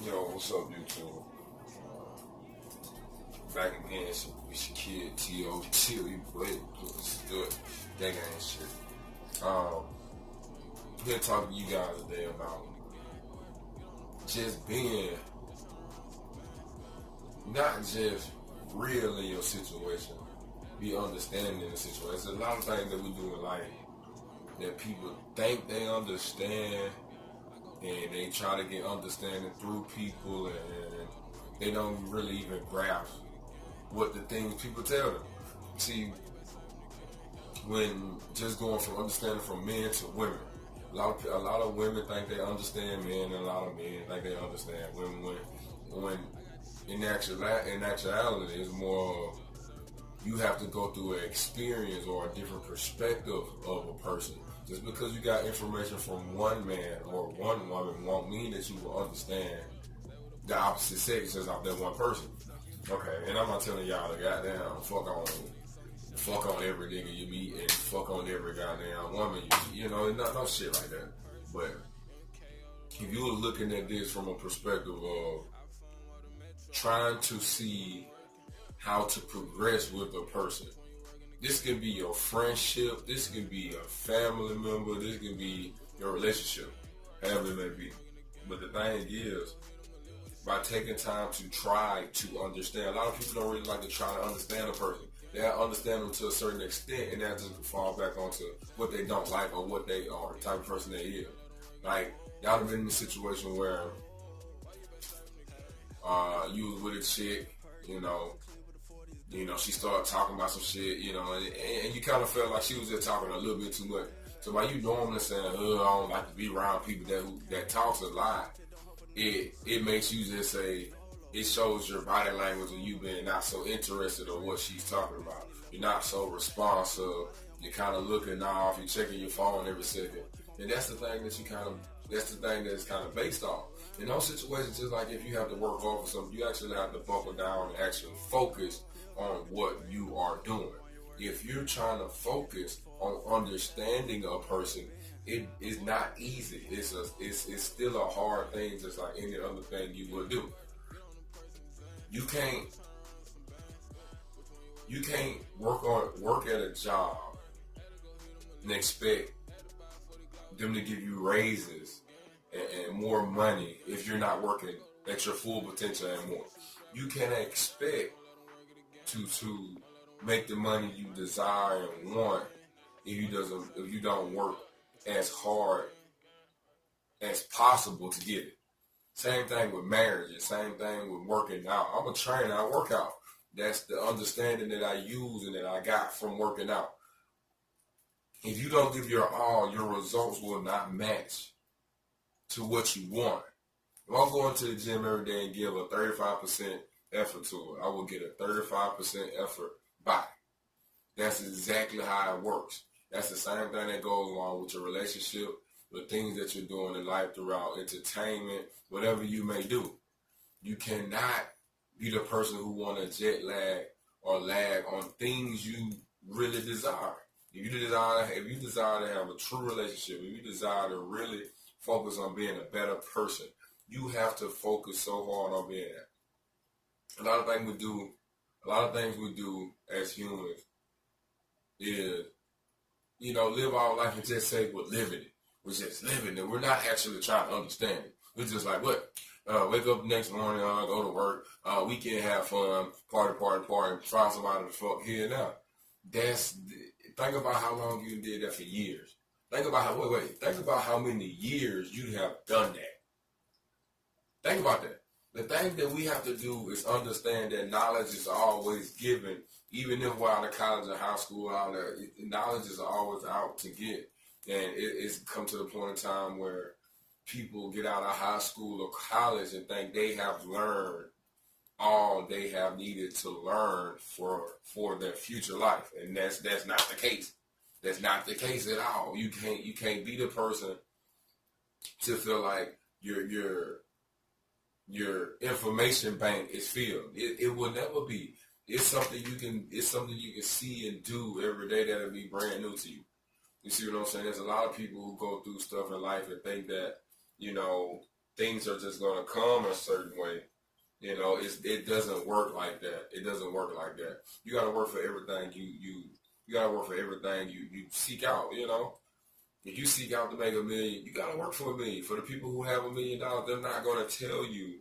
Yo, what's up, YouTube? Back again, it's your kid T.O.T. You good. That gang shit. Um, here talking to you guys today about just being not just real in your situation, be understanding in the situation. There's a lot of things that we do in life that people think they understand, and they try to get understanding through people, and they don't really even grasp what the things people tell them. See, when just going from understanding from men to women, a lot of women think they understand men, and a lot of men think they understand women. When in actuality, it's more you have to go through an experience or a different perspective of a person. Just because you got information from one man or one woman won't mean that you will understand the opposite sex just off that one person. Okay, and I'm not telling y'all to goddamn fuck on every nigga you meet and fuck on every goddamn woman you meet. You know, no shit like that. But if you were looking at this from a perspective of trying to see how to progress with a person, this can be your friendship, this can be a family member, this can be your relationship, however it may be. But the thing is, by taking time to try to understand, a lot of people don't really like to try to understand a person. They understand them to a certain extent, and that just fall back onto what they don't like or what they are, the type of person they is. Like, y'all have been in a situation where you was with a chick, she started talking about some shit, and you kind of felt like she was just talking a little bit too much. So by you normally saying, I don't like to be around people that talks a lot, it makes you just say, it shows your body language and you being not so interested in what she's talking about. You're not so responsive. You're kind of looking off. You're checking your phone every second. And that's the thing that's the thing that's kind of based off. In those situations, just like if you have to work over something, you actually have to buckle down and actually focus on what you are doing. If you're trying to focus on understanding a person, it is not easy. It's still a hard thing, just like any other thing you would do. You can't work at a job and expect them to give you raises and more money if you're not working at your full potential anymore. You can't expect to make the money you desire and want if you don't work as hard as possible to get it. Same thing with marriage. Same thing with working out. I'm a trainer. I work out. That's the understanding that I use and that I got from working out. If you don't give your all, your results will not match to what you want. If I go into the gym every day and give a 35% effort to it, I will get a 35% effort back. That's exactly how it works. That's the same thing that goes along with your relationship, the things that you're doing in life throughout entertainment, whatever you may do. You cannot be the person who want to jet lag or lag on things you really desire. If you desire to have a true relationship, if you desire to really focus on being a better person, you have to focus so hard on being that. A lot of things we do as humans is, live our life and just say we're living it. We're just living it. We're not actually trying to understand it. We're just like, what? Wake up the next morning, go to work, weekend, have fun, party, find somebody to fuck here and now. Think about how long you did that for years. Think about how many years you have done that. Think about that. The thing that we have to do is understand that knowledge is always given, even if we're out of college or high school, all that, knowledge is always out to get. And it's come to the point in time where people get out of high school or college and think they have learned all they have needed to learn for their future life. And that's not the case. That's not the case at all. You can't be the person to feel like your information bank is filled. It will never be. It's something you can see and do every day that'll be brand new to you. You see what I'm saying? There's a lot of people who go through stuff in life and think that, things are just gonna come a certain way. You know, it doesn't work like that. It doesn't work like that. You gotta work for everything you gotta work for everything you seek out. You know, if you seek out to make $1 million, you gotta work for $1 million. For the people who have $1 million, they're not gonna tell you.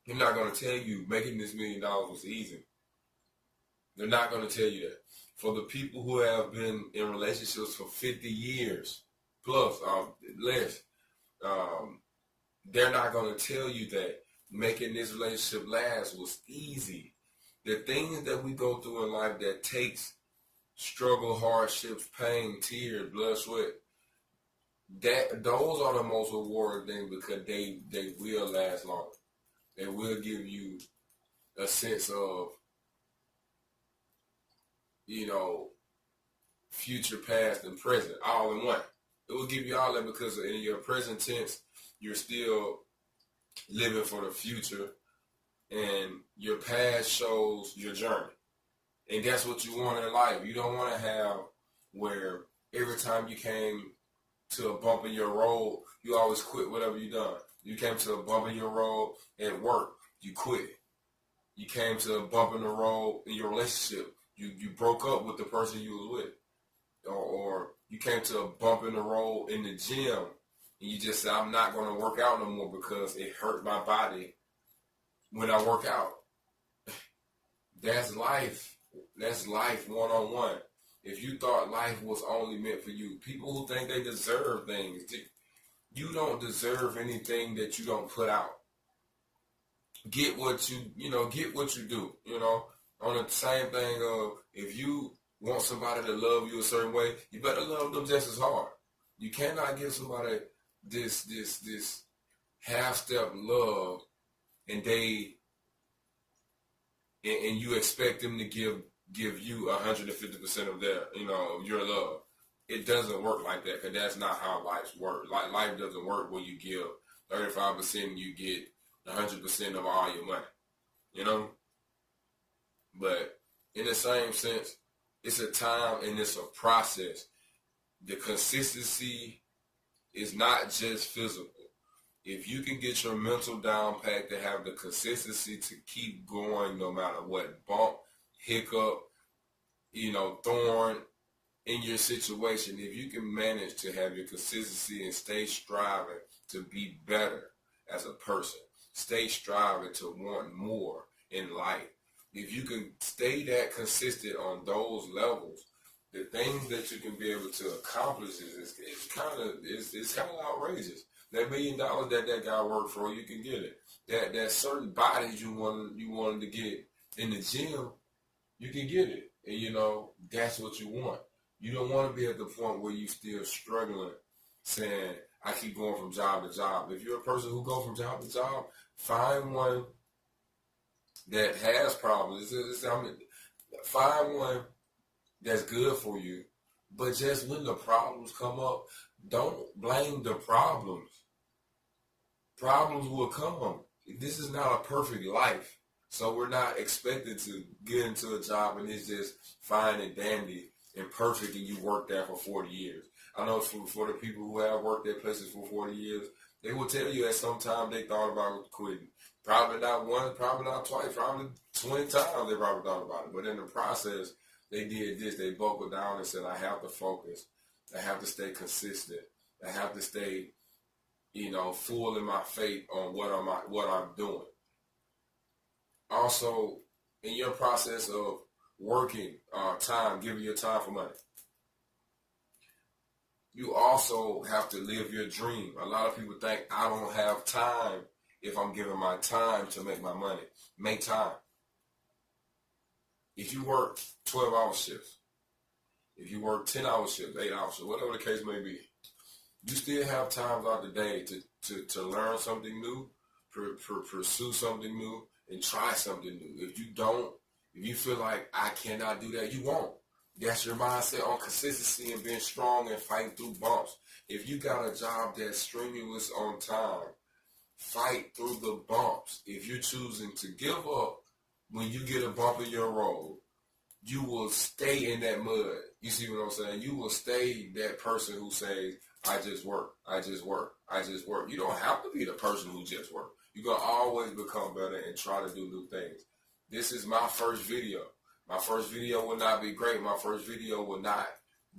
They're not gonna tell you making this $1 million was easy. They're not gonna tell you that. For the people who have been in relationships for 50 years plus, less, they're not gonna tell you that making this relationship last was easy. The things that we go through in life that takes struggle, hardships, pain, tears, blood, sweat, those are the most rewarding things because they will last longer. They will give you a sense of, you know, future, past, and present all in one. It will give you all that because in your present tense, you're still living for the future, and your past shows your journey. And that's what you want in life. You don't want to have where every time you came to a bump in your road, you always quit whatever you done. You came to a bump in your road at work, you quit. You came to a bump in the road in your relationship, you broke up with the person you was with. Or you came to a bump in the road in the gym, and you just said, I'm not going to work out no more because it hurt my body when I work out. That's life. That's life one-on-one. If you thought life was only meant for you, people who think they deserve things, you don't deserve anything that you don't put out. Get what you do, on the same thing of if you want somebody to love you a certain way, you better love them just as hard. You cannot give somebody this half-step love and you expect them to give you 150% of their, your love. It doesn't work like that because that's not how life works. Like life doesn't work when you give 35% and you get 100% of all your money, But in the same sense, it's a time and it's a process. The consistency is not just physical. If you can get your mental down pat to have the consistency to keep going no matter what bump, hiccup, thorn in your situation, if you can manage to have your consistency and stay striving to be better as a person, stay striving to want more in life, if you can stay that consistent on those levels, the things that you can be able to accomplish is kind of outrageous. That $1 million that guy worked for, you can get it. That certain bodies you wanted to get in the gym, you can get it. And that's what you want. You don't want to be at the point where you still struggling, saying, I keep going from job to job. If you're a person who goes from job to job, find one that has problems. Find one that's good for you. But just when the problems come up, don't blame the problems. Problems will come. This is not a perfect life. So we're not expected to get into a job and it's just fine and dandy and perfect and you work there for 40 years. I know for the people who have worked at places for 40 years, they will tell you at some time they thought about quitting. Probably not once, probably not twice, probably 20 times they probably thought about it. But in the process, they did this. They buckled down and said, I have to focus. I have to stay consistent. I have to stay, full in my faith on what I'm doing. Also, in your process of working, giving your time for money, you also have to live your dream. A lot of people think I don't have time if I'm giving my time to make my money. Make time. If you work 12-hour shifts, if you work 10-hour shifts, 8-hour shifts, whatever the case may be, you still have times out the day to learn something new, pursue something new, and try something new. If you feel like I cannot do that, you won't. That's your mindset on consistency and being strong and fighting through bumps. If you got a job that's strenuous on time, fight through the bumps. If you're choosing to give up when you get a bump in your road, you will stay in that mud. You see what I'm saying? You will stay that person who says, I just work. I just work. I just work. You don't have to be the person who just work. You're going to always become better and try to do new things. This is my first video. My first video will not be great. My first video will not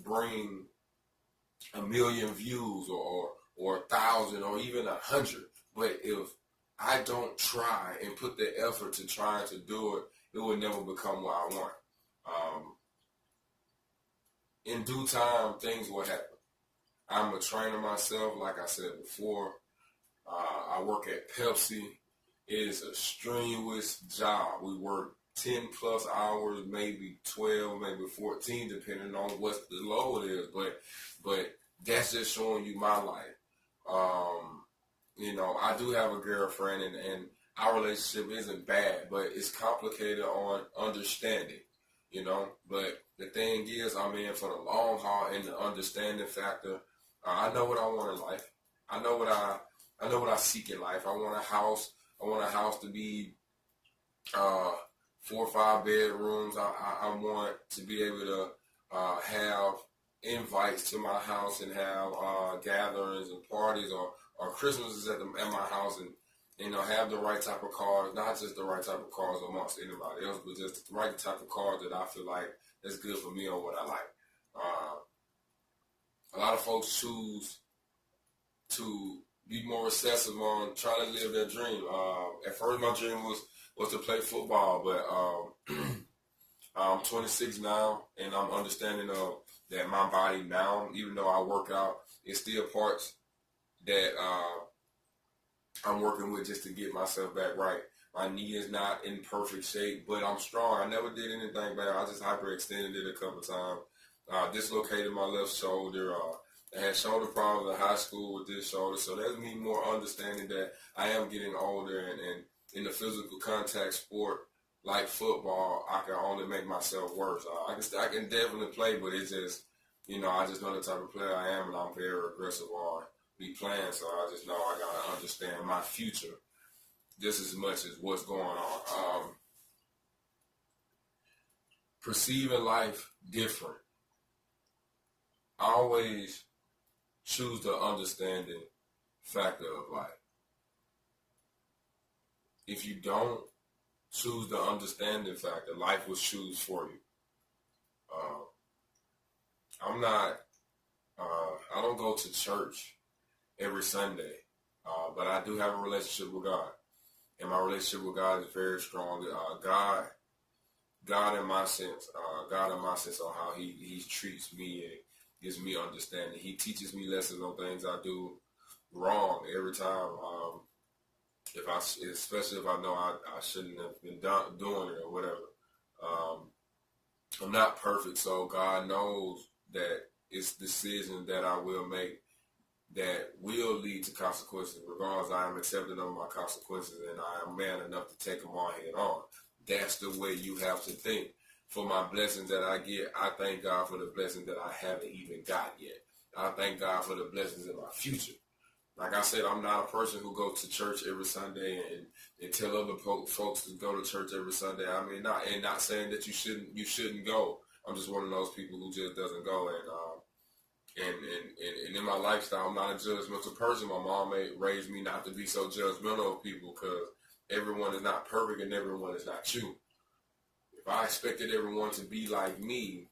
bring 1 million views or 1,000 or even 100. But if I don't try and put the effort to trying to do it, it will never become what I want. In due time, things will happen. I'm a trainer myself, like I said before. I work at Pepsi. It is a strenuous job. We work 10 plus hours, maybe 12, maybe 14, depending on what the load is. But that's just showing you my life. I do have a girlfriend, and our relationship isn't bad, but it's complicated on understanding. But the thing is, I'm in for the long haul and the understanding factor. I know what I want in life. I know what I seek in life. I want a house. I want a house to be 4 or 5 bedrooms. I want to be able to have invites to my house and have gatherings and parties or Christmases at my house, and have the right type of cars, not just the right type of cars amongst anybody else, but just the right type of cars that I feel like is good for me or what I like. A lot of folks choose to be more recessive on trying to live their dream. At first, my dream was to play football, but I'm 26 now, and I'm understanding that my body now, even though I work out, it's still parts that I'm working with just to get myself back right. My knee is not in perfect shape, but I'm strong. I never did anything bad. I just hyperextended it a couple times. Dislocated my left shoulder. I had shoulder problems in high school with this shoulder. So that's me more understanding that I am getting older, and in the physical contact sport like football, I can only make myself worse. I can definitely play, but it's just, I just know the type of player I am, and I'm very aggressive on me playing. So I just know I got to understand my future just as much as what's going on. Perceiving life different. I always choose the understanding factor of life. If you don't choose the understanding factor, life will choose for you. I don't go to church every Sunday, but I do have a relationship with God. And my relationship with God is very strong. God in my sense on how he treats me and gives me understanding. He teaches me lessons on things I do wrong every time. Especially if I know I shouldn't have been doing it or whatever. I'm not perfect, so God knows that it's decisions that I will make that will lead to consequences. Regardless, I am accepting of my consequences, and I am man enough to take them all head on. That's the way you have to think. For my blessings that I get, I thank God for the blessings that I haven't even got yet. I thank God for the blessings in my future. Like I said, I'm not a person who goes to church every Sunday and tell other folks to go to church every Sunday. I mean, not saying that you shouldn't go. I'm just one of those people who just doesn't go. And in my lifestyle, I'm not a judgmental person. My mom raised me not to be so judgmental of people, because everyone is not perfect and everyone is not you. If I expected everyone to be like me,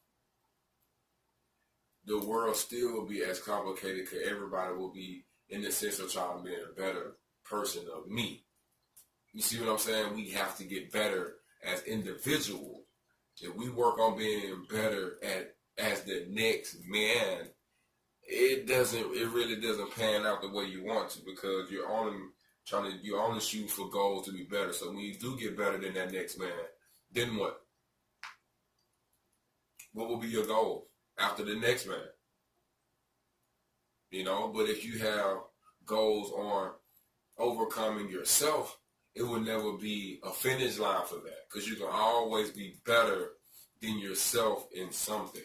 the world still will be as complicated, because everybody will be in the sense of trying to be a better person of me. You see what I'm saying? We have to get better as individuals. If we work on being better as the next man, it really doesn't pan out the way you want to, because you're only shooting for goals to be better. So when you do get better than that next man, then what? What will be your goal after the next man? But if you have goals on overcoming yourself, it will never be a finish line for that, because you can always be better than yourself in something.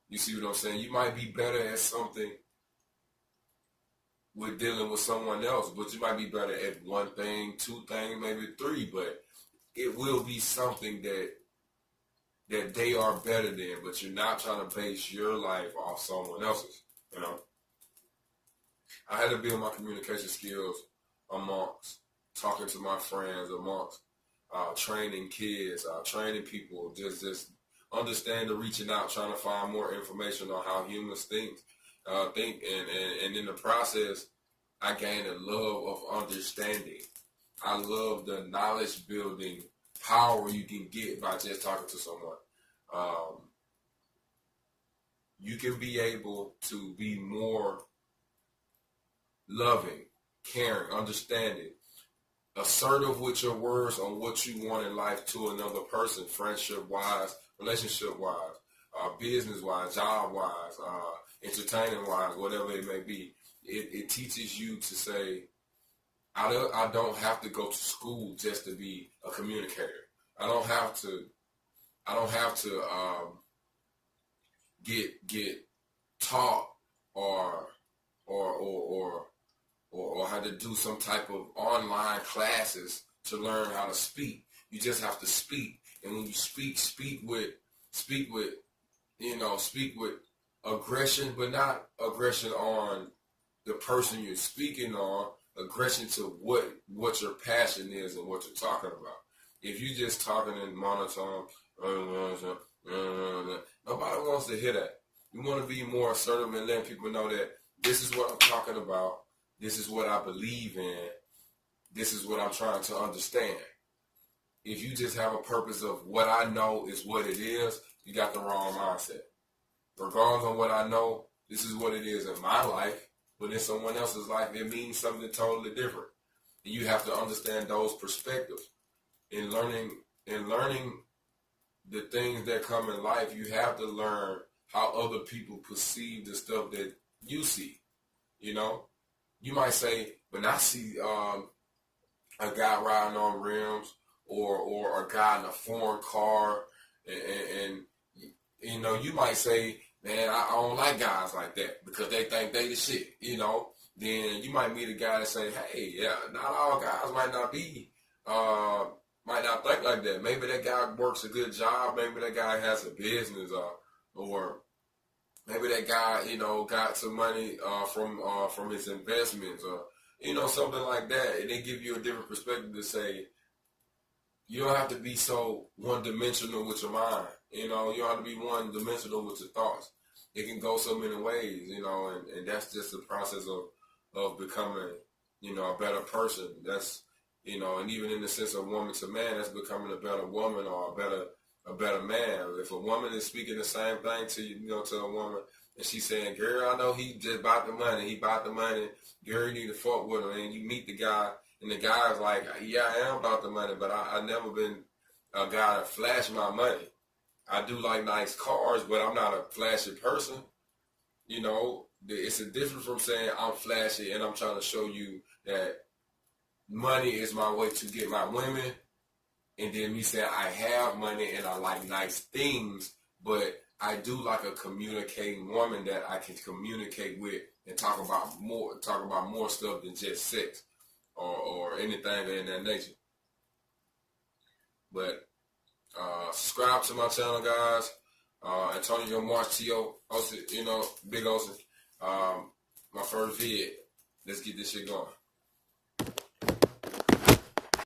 You see what I'm saying? You might be better at something with dealing with someone else, but you might be better at one thing, 2 things, maybe 3, but it will be something that they are better than, but you're not trying to base your life off someone else's, I had to build my communication skills amongst talking to my friends, amongst training kids, training people, just understand the reaching out, trying to find more information on how humans think, and in the process, I gained a love of understanding. I love the knowledge building power you can get by just talking to someone. You can be able to be more loving, caring, understanding, assertive with your words on what you want in life to another person, friendship-wise, relationship-wise, business-wise, job-wise, entertaining-wise, whatever it may be. It teaches you to say, I don't have to go to school just to be a communicator. I don't have to get taught or how to do some type of online classes to learn how to speak. You just have to speak, and when you speak with aggression, but not aggression on the person you're speaking on. Aggression to what your passion is and what you're talking about. If you just talking in monotone, nobody wants to hear that. You want to be more assertive and letting people know that this is what I'm talking about. This is what I believe in. This is what I'm trying to understand. If you just have a purpose of what I know is what it is, you got the wrong mindset. Regardless of what I know, this is what it is in my life, but in someone else's life, it means something totally different. And you have to understand those perspectives. In learning the things that come in life, you have to learn how other people perceive the stuff that you see. You know, you might say, when I see a guy riding on rims or a guy in a foreign car, and you know, you might say, man, I don't like guys like that because they think they the shit, you know. Then you might meet a guy and say, hey, yeah, not all guys might not think like that. Maybe that guy works a good job. Maybe that guy has a business, or maybe that guy, you know, got some money from his investments, or you know, something like that. And they give you a different perspective to say, you don't have to be so one-dimensional with your mind. You know, you don't have to be one-dimensional with your thoughts. It can go so many ways, you know, and that's just the process of becoming, you know, a better person. That's, you know, and even in the sense of woman to man, that's becoming a better woman or a better man. If a woman is speaking the same thing to you, you know, to a woman, and she's saying, girl, I know he just bought the money. Girl, you need to fuck with him. And you meet the guy, and the guy's like, yeah, I am about the money, but I've never been a guy to flash my money. I do like nice cars, but I'm not a flashy person. You know, it's a difference from saying I'm flashy and I'm trying to show you that money is my way to get my women, and then me saying I have money and I like nice things, but I do like a communicating woman that I can communicate with and talk about more stuff than just sex or anything in that nature. But subscribe to my channel, guys. Antonio Marcio, Big Ocean. My first vid. Let's get this shit going.